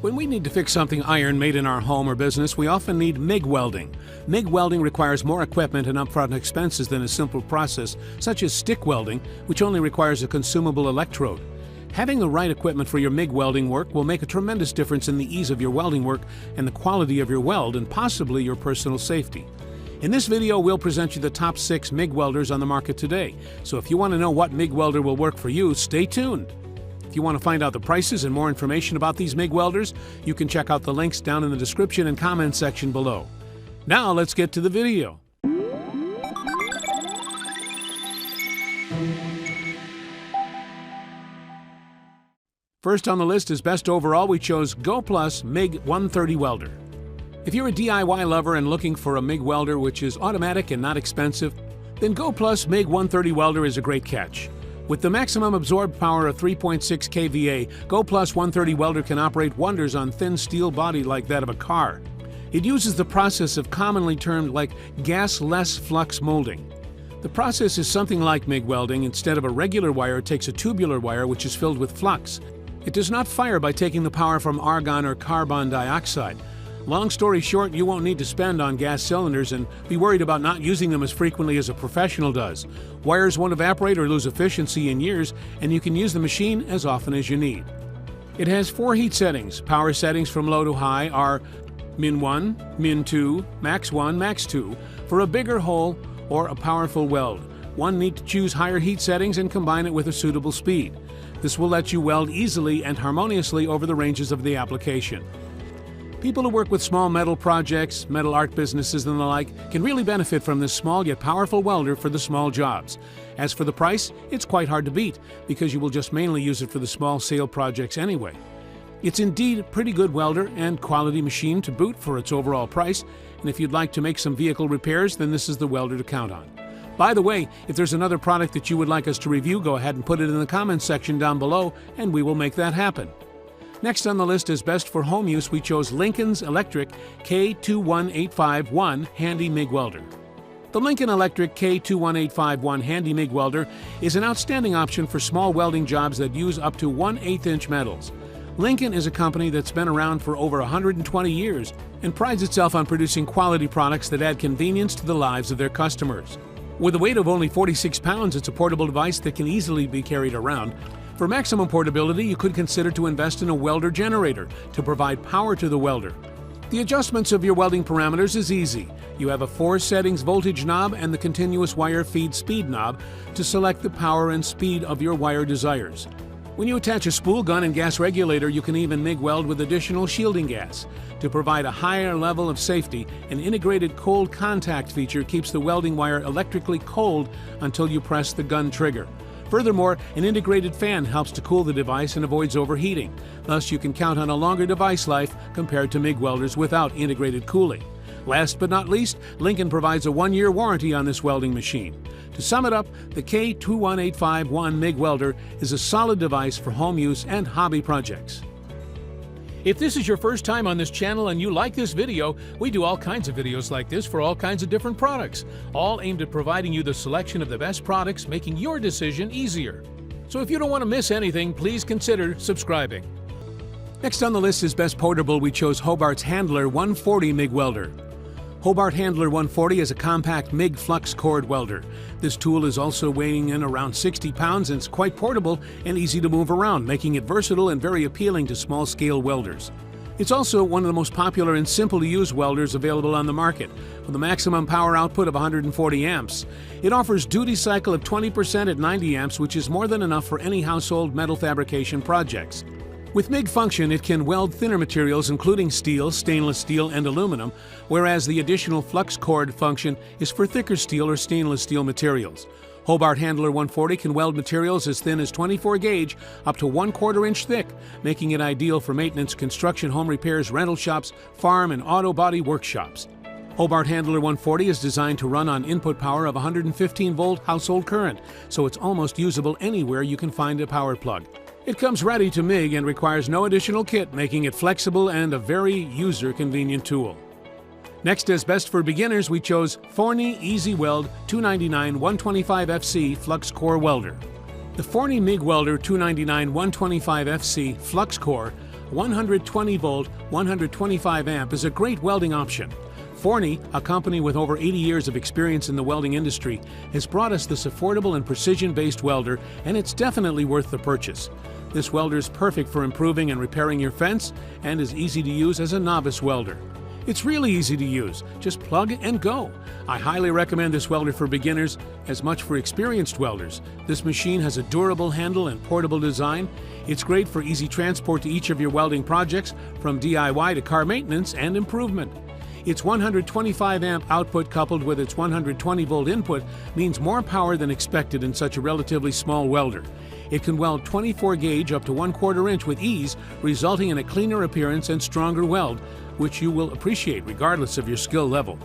When we need to fix something iron made in our home or business, we often need MIG welding. MIG welding requires more equipment and upfront expenses than a simple process such as stick welding, which only requires a consumable electrode. Having the right equipment for your MIG welding work will make a tremendous difference in the ease of your welding work and the quality of your weld and possibly your personal safety. In this video, we'll present you the top 6 MIG welders on the market today. So if you want to know what MIG welder will work for you, stay tuned. If you want to find out the prices and more information about these MIG welders, you can check out the links down in the description and comment section below. Now let's get to the video. First on the list is best overall, we chose Goplus Mig 130 Welder. If you're a DIY lover and looking for a MIG welder which is automatic and not expensive, then Goplus Mig 130 Welder is a great catch. With the maximum absorbed power of 3.6 kVA, Goplus 130 Welder can operate wonders on thin steel body like that of a car. It uses the process of commonly termed like gasless flux molding. The process is something like MIG welding. Instead of a regular wire, it takes a tubular wire which is filled with flux. It does not fire by taking the power from argon or carbon dioxide. Long story short, you won't need to spend on gas cylinders and be worried about not using them as frequently as a professional does. Wires won't evaporate or lose efficiency in years, and you can use the machine as often as you need. It has 4 heat settings. Power settings from low to high are min 1, min 2, max 1, max 2 for a bigger hole or a powerful weld. One need to choose higher heat settings and combine it with a suitable speed. This will let you weld easily and harmoniously over the ranges of the application. People who work with small metal projects, metal art businesses and the like can really benefit from this small yet powerful welder for the small jobs. As for the price, it's quite hard to beat because you will just mainly use it for the small sale projects anyway. It's indeed a pretty good welder and quality machine to boot for its overall price, and if you'd like to make some vehicle repairs, then this is the welder to count on. By the way, if there's another product that you would like us to review, go ahead and put it in the comments section down below and we will make that happen. Next on the list is best for home use, we chose Lincoln's Electric K21851 Handy MIG Welder. The Lincoln Electric K21851 Handy MIG Welder is an outstanding option for small welding jobs that use up to 1/8 inch metals. Lincoln is a company that's been around for over 120 years and prides itself on producing quality products that add convenience to the lives of their customers. With a weight of only 46 pounds, it's a portable device that can easily be carried around. For maximum portability, you could consider to invest in a welder generator to provide power to the welder. The adjustments of your welding parameters is easy. You have a 4 settings voltage knob and the continuous wire feed speed knob to select the power and speed of your wire desires. When you attach a spool gun and gas regulator, you can even MIG weld with additional shielding gas. To provide a higher level of safety, an integrated cold contact feature keeps the welding wire electrically cold until you press the gun trigger. Furthermore, an integrated fan helps to cool the device and avoids overheating. Thus, you can count on a longer device life compared to MIG welders without integrated cooling. Last but not least, Lincoln provides a 1-year warranty on this welding machine. To sum it up, the K21851 MIG Welder is a solid device for home use and hobby projects. If this is your first time on this channel and you like this video, we do all kinds of videos like this for all kinds of different products, all aimed at providing you the selection of the best products, making your decision easier. So if you don't want to miss anything, please consider subscribing. Next on the list is best portable, we chose Hobart's Handler 140 MIG Welder. Hobart Handler 140 is a compact MIG flux-cored welder. This tool is also weighing in around 60 pounds and it's quite portable and easy to move around, making it versatile and very appealing to small-scale welders. It's also one of the most popular and simple-to-use welders available on the market, with a maximum power output of 140 amps. It offers duty cycle of 20% at 90 amps, which is more than enough for any household metal fabrication projects. With MIG function, it can weld thinner materials including steel, stainless steel, and aluminum, whereas the additional flux-cored function is for thicker steel or stainless steel materials. Hobart Handler 140 can weld materials as thin as 24 gauge up to 1/4 inch thick, making it ideal for maintenance, construction, home repairs, rental shops, farm, and auto body workshops. Hobart Handler 140 is designed to run on input power of 115-volt household current, so it's almost usable anywhere you can find a power plug. It comes ready to MIG and requires no additional kit, making it flexible and a very user-convenient tool. Next, as best for beginners, we chose Forney Easy Weld 299 125 FC flux-core welder. The Forney MIG Welder 299 125 FC flux-core 120 volt, 125 amp is a great welding option. Forney, a company with over 80 years of experience in the welding industry, has brought us this affordable and precision-based welder, and it's definitely worth the purchase. This welder is perfect for improving and repairing your fence and is easy to use as a novice welder. It's really easy to use. Just plug and go. I highly recommend this welder for beginners, as much for experienced welders. This machine has a durable handle and portable design. It's great for easy transport to each of your welding projects, from DIY to car maintenance and improvement. Its 125 amp output coupled with its 120 volt input means more power than expected in such a relatively small welder. It can weld 24 gauge up to 1/4 inch with ease, resulting in a cleaner appearance and stronger weld, which you will appreciate regardless of your skill level.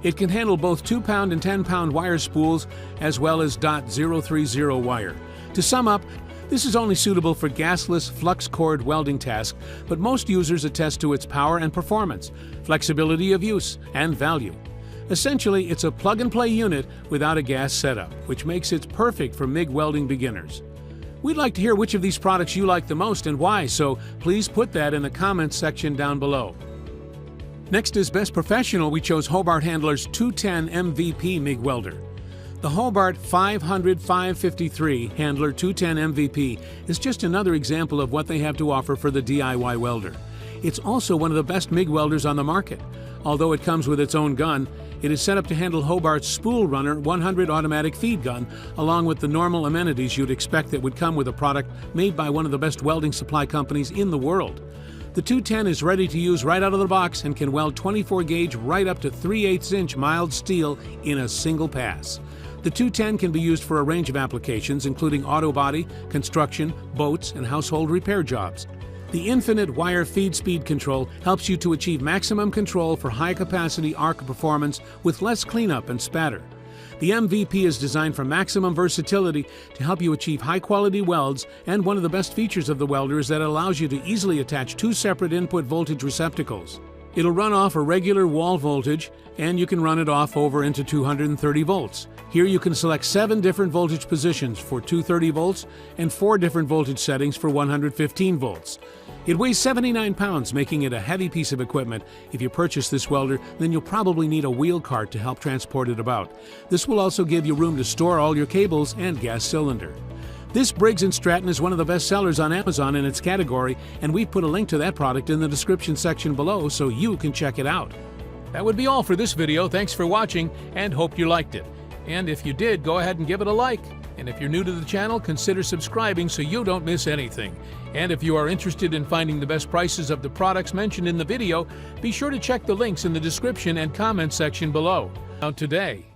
It can handle both 2-pound and 10-pound wire spools, as well as .030 wire. To sum up, this is only suitable for gasless flux-cored welding tasks, but most users attest to its power and performance, flexibility of use, and value. Essentially, it's a plug-and-play unit without a gas setup, which makes it perfect for MIG welding beginners. We'd like to hear which of these products you like the most and why, so please put that in the comments section down below. Next is Best Professional. We chose Hobart Handler's 210 MVP MIG Welder. The Hobart 500-553 Handler 210 MVP is just another example of what they have to offer for the DIY welder. It's also one of the best MIG welders on the market. Although it comes with its own gun, it is set up to handle Hobart's Spool Runner 100 automatic feed gun, along with the normal amenities you'd expect that would come with a product made by one of the best welding supply companies in the world. The 210 is ready to use right out of the box and can weld 24 gauge right up to 3/8 inch mild steel in a single pass. The 210 can be used for a range of applications, including auto body, construction, boats, and household repair jobs. The infinite wire feed speed control helps you to achieve maximum control for high-capacity arc performance with less cleanup and spatter. The MVP is designed for maximum versatility to help you achieve high-quality welds, and one of the best features of the welder is that it allows you to easily attach 2 separate input voltage receptacles. It'll run off a regular wall voltage, and you can run it off over into 230 volts. Here you can select 7 different voltage positions for 230 volts and 4 different voltage settings for 115 volts. It weighs 79 pounds, making it a heavy piece of equipment. If you purchase this welder, then you'll probably need a wheel cart to help transport it about. This will also give you room to store all your cables and gas cylinder. This Briggs & Stratton is one of the best sellers on Amazon in its category, and we've put a link to that product in the description section below so you can check it out. That would be all for this video. Thanks for watching, and hope you liked it. And if you did, go ahead and give it a like. And if you're new to the channel, consider subscribing so you don't miss anything. And if you are interested in finding the best prices of the products mentioned in the video, be sure to check the links in the description and comment section below. Now today,